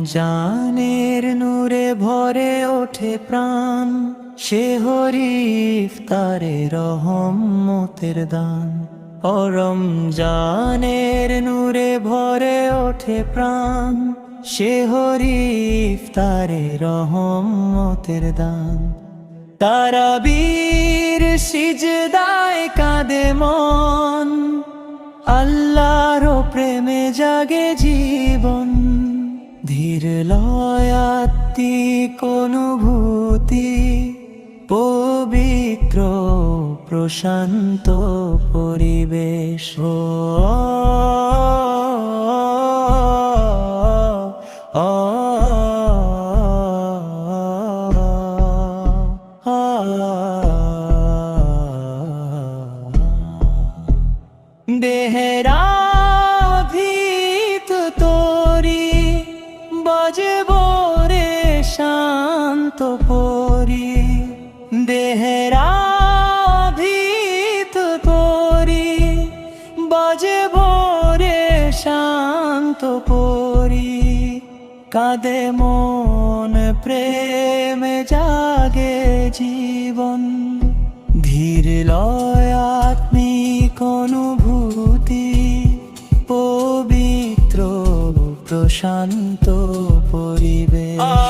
রমজানের নূরে ভরে ওঠে প্রাণ, সে হরি ইফতারে রহমতের দান। ও রমজানের নূরে ভরে ওঠে প্রাণ, সে হরি ইফতারে রহমতের দান। তারাবীর সিজদায় কাঁদে মন, আল্লাহর প্রেমে জাগে জীবন। ধীর লয় আত্মিক অনুভূতি, পবিত্র প্রশান্ত পরিবেশ। দেহেরা ভীত তোরি, বাজব রে শান্ত পরি। দেহেরা ভীত তোরি, বাজব রে শান্ত পরি। কাঁদে মন প্রেমে জাগে জীবন, ধীর লয় আত্মিক অনুভূতি, পবিত্র প্রশান্ত পরিবেশ।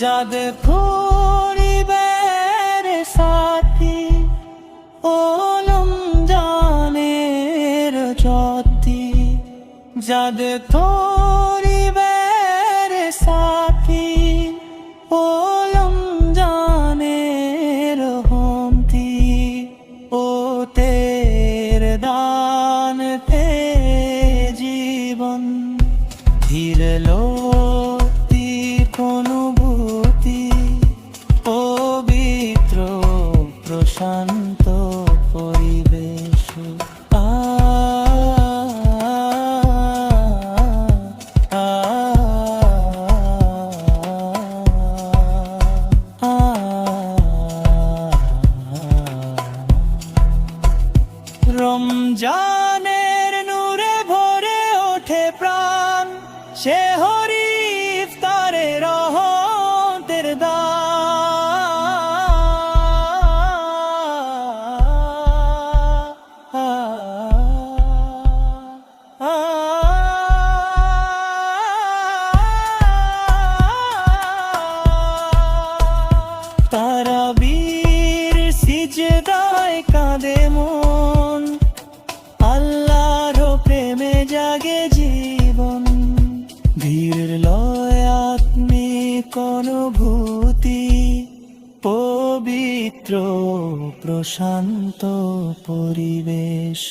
যাদের পরিবের সাথী, ও রমজানের জ্যোতি। যাদের পরিবের সাথী, ও রমজানের হন্তি। ও তের দান পে জীবন, ধীর অনুভূতি, পবিত্র প্রশান্ত পরিবেশ। রমজানের নূরে ভরে ওঠে প্রাণ, সে হরি ইফতারে রহমতের দান। তারাবীর সিজদায় কাঁদে মন, আল্লাহর প্রেমে জাগে জীবন। ধীর লয় আত্মিক অনুভূতি, পবিত্র প্রশান্ত পরিবেশ।